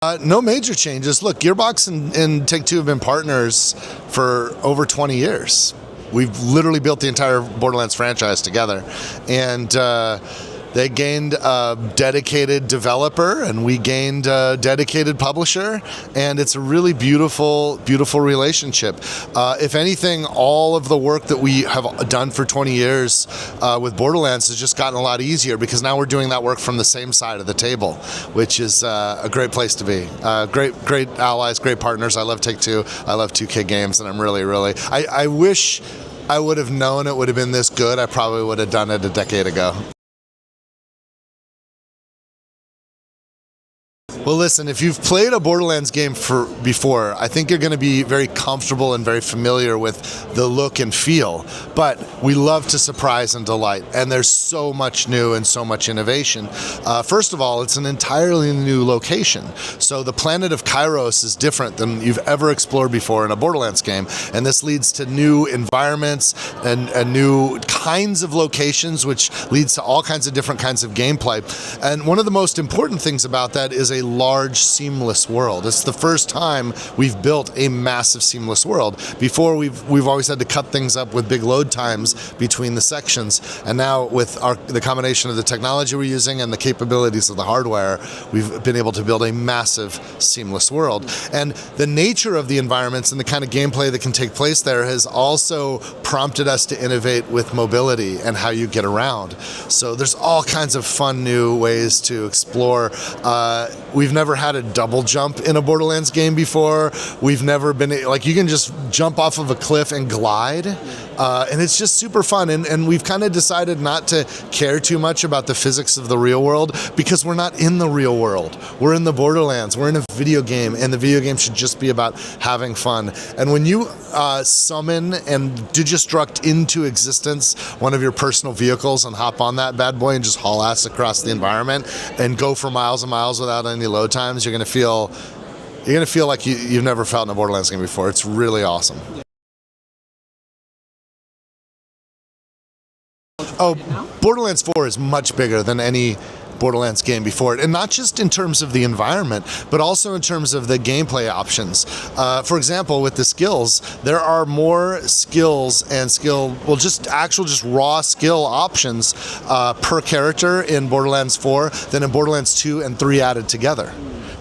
No major changes. Look, Gearbox and Take-Two have been partners for over 20 years. We've literally built the entire Borderlands franchise together, and they gained a dedicated developer, and we gained a dedicated publisher, and it's a really beautiful, beautiful relationship. If anything, all of the work that we have done for 20 years with Borderlands has just gotten a lot easier, because now we're doing that work from the same side of the table, which is a great place to be. Great allies, great partners. I love Take-Two, I love 2K Games, and I'm really, I wish I would have known it would have been this good. I probably would have done it a decade ago. Well, listen, if you've played a Borderlands game before, I think you're going to be very comfortable and very familiar with the look and feel. But we love to surprise and delight, and there's so much new and so much innovation. First of all, it's an entirely new location. So the planet of Kairos is different than you've ever explored before in a Borderlands game, and this leads to new environments and new kinds of locations, which leads to all kinds of different kinds of gameplay. And one of the most important things about that is a large seamless world. It's the first time we've built a massive seamless world. Before, we've always had to cut things up with big load times between the sections, and now with the combination of the technology we're using and the capabilities of the hardware, we've been able to build a massive seamless world. And the nature of the environments and the kind of gameplay that can take place there has also prompted us to innovate with mobility and how you get around. So there's all kinds of fun new ways to explore. We've never had a double jump in a Borderlands game before. We've never been, like, you can just jump off of a cliff and glide, and it's just super fun. And we've kind of decided not to care too much about the physics of the real world, because we're not in the real world. We're in the Borderlands. We're in a video game, and the video game should just be about having fun. And when you summon and digistruct into existence one of your personal vehicles and hop on that bad boy and just haul ass across the environment and go for miles and miles without any load times, you're gonna feel like you've never felt in a Borderlands game before. It's really awesome. Oh, Borderlands 4 is much bigger than any Borderlands game before it, and not just in terms of the environment, but also in terms of the gameplay options. For example, with the skills, there are more skills and just raw skill options per character in Borderlands 4 than in Borderlands 2 and 3 added together,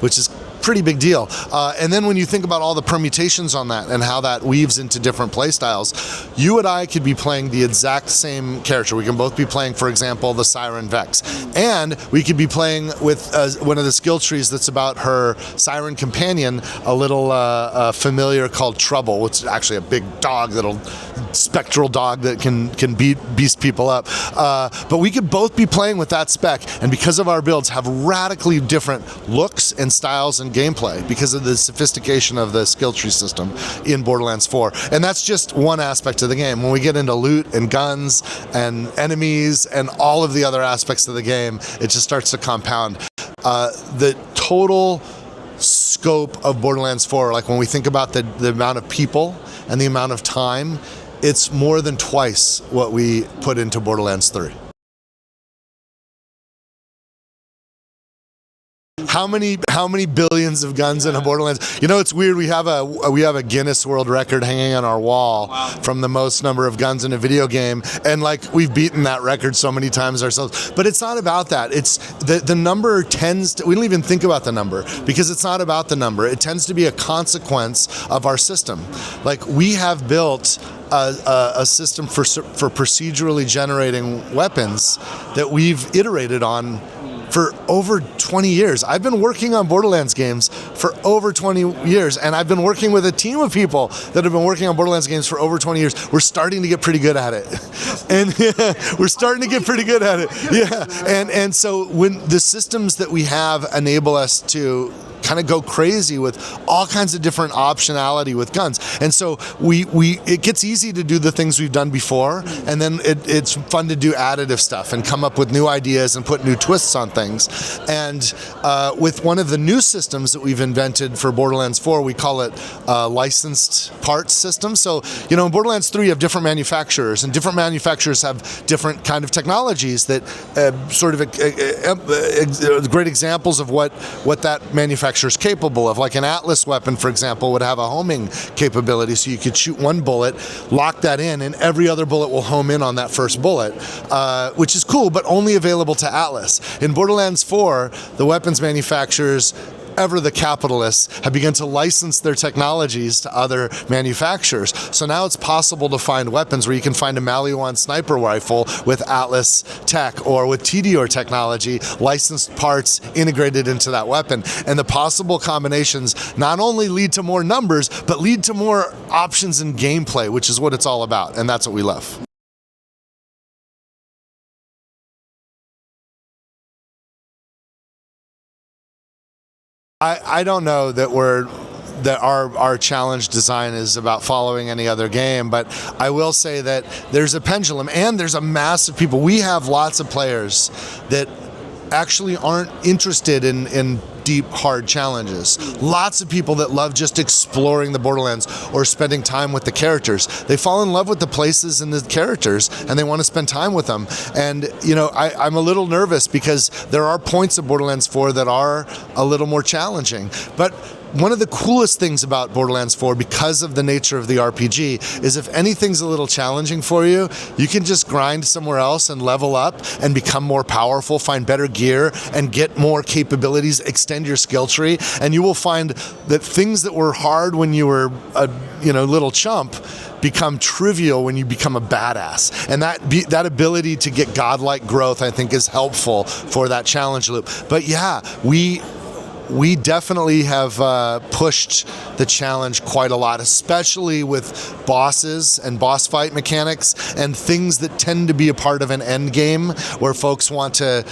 which is pretty big deal. And then when you think about all the permutations on that and how that weaves into different play styles, you and I could be playing the exact same character. We can both be playing, for example, the Siren Vex, and we could be playing with one of the skill trees that's about her Siren companion, a little familiar called Trouble, which is actually a big dog, spectral dog that can beast people up. But we could both be playing with that spec, and because of our builds, have radically different looks and styles and gameplay because of the sophistication of the skill tree system in Borderlands 4. And that's just one aspect of the game. When we get into loot and guns and enemies and all of the other aspects of the game, it just starts to compound. The total scope of Borderlands 4, like when we think about the amount of people and the amount of time, it's more than twice what we put into Borderlands 3. How many billions of guns in a Borderlands? You know, it's weird. We have a Guinness World Record hanging on our wall from the most number of guns in a video game, and like we've beaten that record so many times ourselves. But it's not about that. It's the number tends to. We don't even think about the number because it's not about the number. It tends to be a consequence of our system. Like we have built a system for procedurally generating weapons that we've iterated on for over 20 years. I've been working on Borderlands games for over 20 years, and I've been working with a team of people that have been working on Borderlands games for over 20 years. We're starting to get pretty good at it. And we're starting to get pretty good at it. Yeah. And so when the systems that we have enable us to kind of go crazy with all kinds of different optionality with guns. And so it gets easy to do the things we've done before, and then it's fun to do additive stuff and come up with new ideas and put new twists on things. And And with one of the new systems that we've invented for Borderlands 4, we call it licensed parts system. So, in Borderlands 3, you have different manufacturers, and different manufacturers have different kind of technologies that great examples of what that manufacturer is capable of. Like an Atlas weapon, for example, would have a homing capability, so you could shoot one bullet, lock that in, and every other bullet will home in on that first bullet, which is cool, but only available to Atlas. In Borderlands 4, the weapons manufacturers, ever the capitalists, have begun to license their technologies to other manufacturers. So now it's possible to find weapons where you can find a Maliwan sniper rifle with Atlas tech or with TDR technology, licensed parts integrated into that weapon. And the possible combinations not only lead to more numbers, but lead to more options in gameplay, which is what it's all about. And that's what we love. I don't know that our challenge design is about following any other game, but I will say that there's a pendulum and there's a mass of people. We have lots of players that actually aren't interested in deep, hard challenges. Lots of people that love just exploring the Borderlands or spending time with the characters. They fall in love with the places and the characters, and they want to spend time with them. And, I'm a little nervous because there are points of Borderlands 4 that are a little more challenging. But one of the coolest things about Borderlands 4, because of the nature of the RPG, is if anything's a little challenging for you, you can just grind somewhere else and level up and become more powerful, find better gear, and get more capabilities, extend your skill tree, and you will find that things that were hard when you were a little chump become trivial when you become a badass. And that ability to get godlike growth, I think, is helpful for that challenge loop. But yeah, we definitely have pushed the challenge quite a lot, especially with bosses and boss fight mechanics and things that tend to be a part of an end game where folks want to,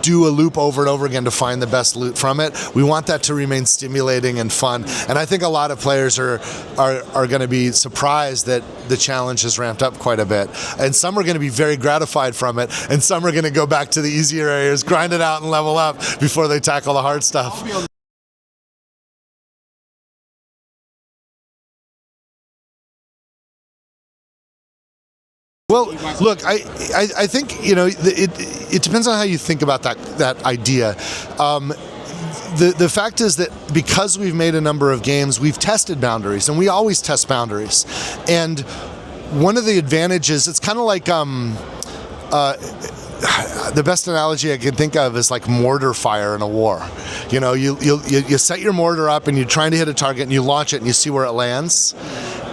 do a loop over and over again to find the best loot from it. We want that to remain stimulating and fun. And I think a lot of players are going to be surprised that the challenge has ramped up quite a bit. And some are going to be very gratified from it, and some are going to go back to the easier areas, grind it out and level up before they tackle the hard stuff. Well, look, I think it depends on how you think about that idea. The fact is that because we've made a number of games, we've tested boundaries, and we always test boundaries. And one of the advantages, it's kind of like the best analogy I can think of is like mortar fire in a war. You set your mortar up and you're trying to hit a target and you launch it and you see where it lands.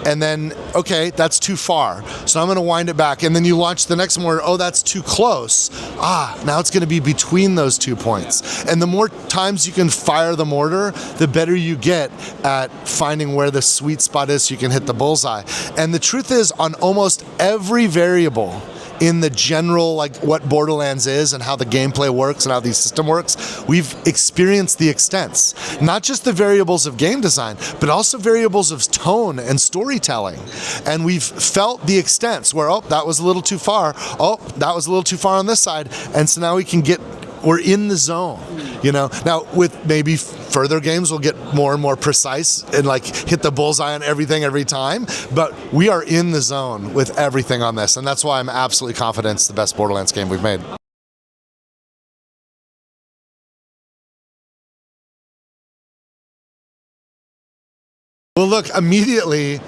And then, okay, that's too far, so I'm going to wind it back. And then you launch the next mortar. Oh, that's too close. Now it's going to be between those 2 points. And the more times you can fire the mortar, the better you get at finding where the sweet spot is so you can hit the bullseye. And the truth is, on almost every variable in the general, like what Borderlands is and how the gameplay works and how the system works, we've experienced the extents. Not just the variables of game design, but also variables of tone and storytelling. And we've felt the extents where, that was a little too far. That was a little too far on this side. And so now we're in the zone. Now with maybe further games, we'll get more and more precise and hit the bullseye on everything every time. But we are in the zone with everything on this, and that's why I'm absolutely confident it's the best Borderlands game we've made. Well, look, immediately,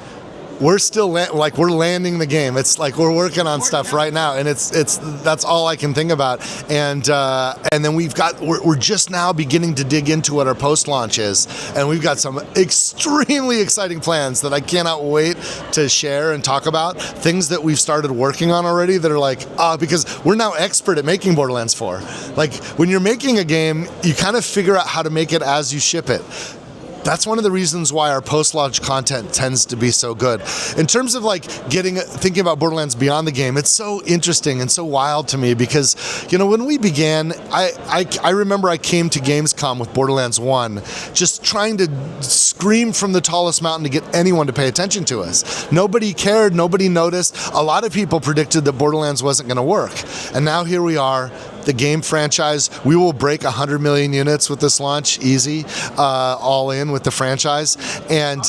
we're still we're landing the game. It's like we're working on stuff right now, and that's all I can think about. And then we're just now beginning to dig into what our post-launch is, and we've got some extremely exciting plans that I cannot wait to share and talk about. Things that we've started working on already that are because we're now expert at making Borderlands 4. Like when you're making a game, you kind of figure out how to make it as you ship it. That's one of the reasons why our post-launch content tends to be so good. In terms of thinking about Borderlands beyond the game, it's so interesting and so wild to me because, when we began, I remember I came to Gamescom with Borderlands 1 just trying to scream from the tallest mountain to get anyone to pay attention to us. Nobody cared, nobody noticed. A lot of people predicted that Borderlands wasn't going to work. And now here we are, the game franchise. We will break 100 million units with this launch, easy, all in with the franchise, and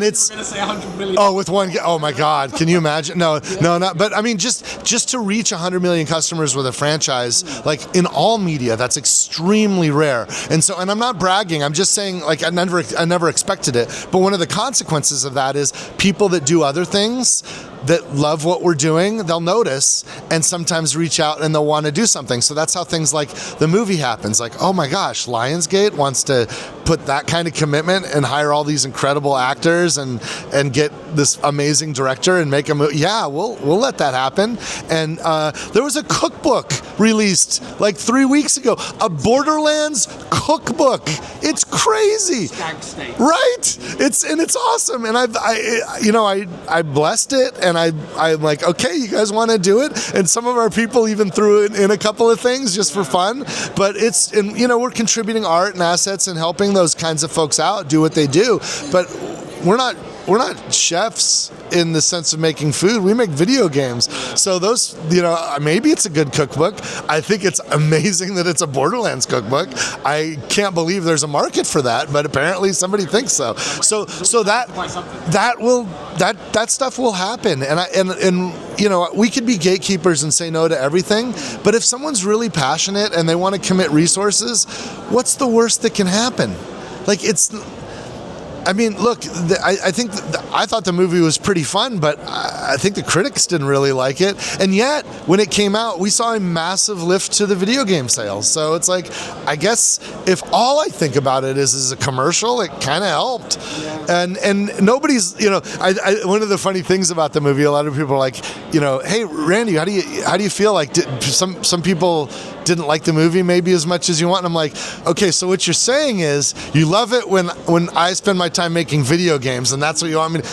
it's with one. Oh my God, can you imagine? No, not. But I mean, just to reach 100 million customers with a franchise, like in all media, that's extremely rare. And I'm not bragging. I'm just saying, like, I never expected it. But one of the consequences of that is people that do other things that love what we're doing, they'll notice and sometimes reach out and they'll want to do something. So that's how things like the movie happens. Like, oh my gosh, Lionsgate wants to put that kind of commitment and hire all these incredible actors and get this amazing director and make a movie. Yeah, we'll let that happen. And there was a cookbook released like 3 weeks ago, a Borderlands cookbook. It's crazy, right? It's awesome, and I blessed it. And I'm like, okay, you guys want to do it? And some of our people even threw it in a couple of things just for fun. But we're contributing art and assets and helping those kinds of folks out do what they do. But we're not chefs in the sense of making food. We make video games. So those, maybe it's a good cookbook. I think it's amazing that it's a Borderlands cookbook. I can't believe there's a market for that, but apparently somebody thinks so. So that stuff will happen. And we could be gatekeepers and say no to everything, but if someone's really passionate and they want to commit resources, what's the worst that can happen? Like, look, I thought the movie was pretty fun, but I think the critics didn't really like it. And yet, when it came out, we saw a massive lift to the video game sales. So it's like, I guess if all I think about it is a commercial, it kind of helped. Yeah. And nobody's, one of the funny things about the movie, a lot of people are like, hey, Randy, how do you feel? Like, some people didn't like the movie maybe as much as you want. And I'm like, okay, so what you're saying is you love it when I spend my time making video games, and that's what you want me to.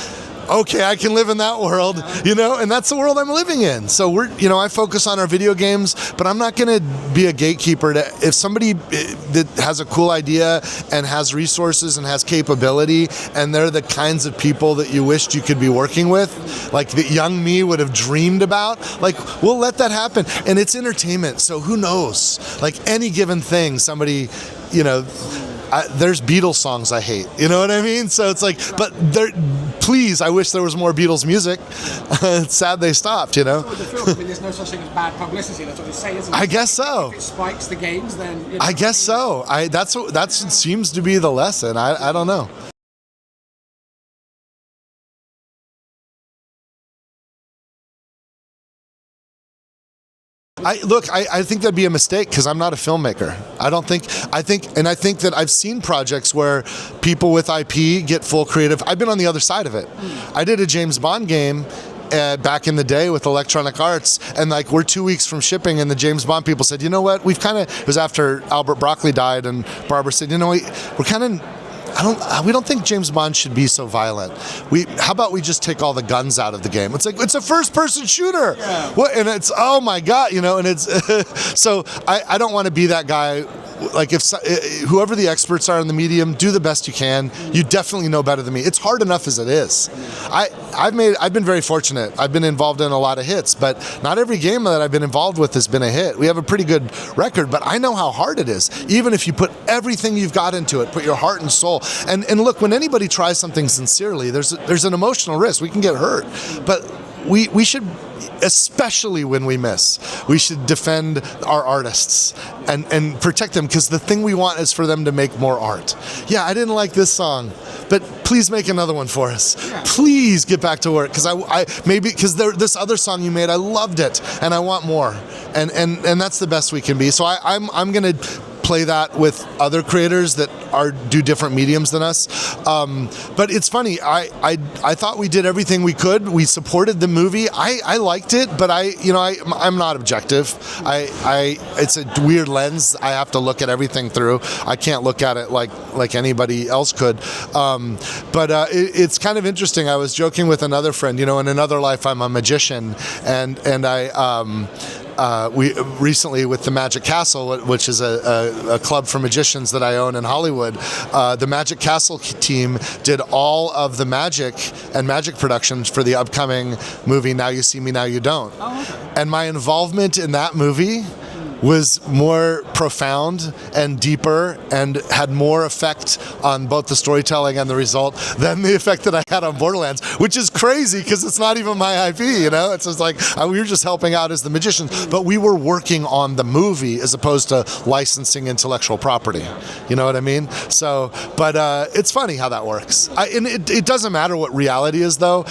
Okay, I can live in that world, and that's the world I'm living in. So I focus on our video games, but I'm not going to be a gatekeeper if somebody that has a cool idea and has resources and has capability, and they're the kinds of people that you wished you could be working with, like that young me would have dreamed about, like, we'll let that happen. And it's entertainment, so who knows? Like, any given thing, somebody, there's Beatles songs I hate, you know what I mean? So it's like, but please, I wish there was more Beatles music. It's sad they stopped, So with the film, there's no such thing as bad publicity. That's what they say, isn't it? I guess so. If it spikes the games, then I guess so. That seems to be the lesson. I don't know. I think that'd be a mistake because I'm not a filmmaker. I think that I've seen projects where people with IP get full creative. I've been on the other side of it. I did a James Bond game back in the day with Electronic Arts, and like, we're 2 weeks from shipping, and the James Bond people said, you know what, it was after Albert Broccoli died, and Barbara said, we don't think James Bond should be so violent. How about we just take all the guns out of the game? It's like, it's a first-person shooter. Yeah. What? And it's, oh my God, and it's so I don't want to be that guy. Like, if whoever the experts are in the medium, do the best you can. You definitely know better than me. It's hard enough as it is. I've been very fortunate. I've been involved in a lot of hits, but not every game that I've been involved with has been a hit. We have a pretty good record, but I know how hard it is. Even if you put everything you've got into it, put your heart and soul. And look, when anybody tries something sincerely, there's an emotional risk. We can get hurt, but we should, especially when we miss, we should defend our artists and protect them, because the thing we want is for them to make more art. Yeah, I didn't like this song, but please make another one for us. Yeah. Please get back to work, because this other song you made, I loved it, and I want more, and that's the best we can be. So I'm gonna play that with other creators that do different mediums than us. But it's funny, I thought we did everything we could. We supported the movie. I liked it, but I'm not objective. It's a weird lens I have to look at everything through. I can't look at it like anybody else could. But it's kind of interesting. I was joking with another friend, in another life I'm a magician, and we recently, with the Magic Castle, which is a club for magicians that I own in Hollywood, the Magic Castle team did all of the magic and magic productions for the upcoming movie Now You See Me, Now You Don't. Oh, okay. And my involvement in that movie was more profound and deeper and had more effect on both the storytelling and the result than the effect that I had on Borderlands, which is crazy because it's not even my IP, you know? It's just like, we were just helping out as the magicians, but we were working on the movie as opposed to licensing intellectual property. You know what I mean? So, but it's funny how that works. And it doesn't matter what reality is, though.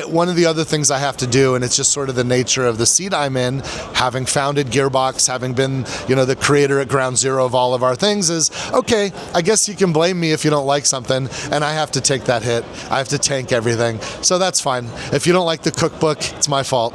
One of the other things I have to do, and it's just sort of the nature of the seat I'm in, having founded Gearbox, having been, you know, the creator at ground zero of all of our things, is, okay, I guess you can blame me if you don't like something, and I have to take that hit. I have to tank everything. So that's fine. If you don't like the cookbook, it's my fault.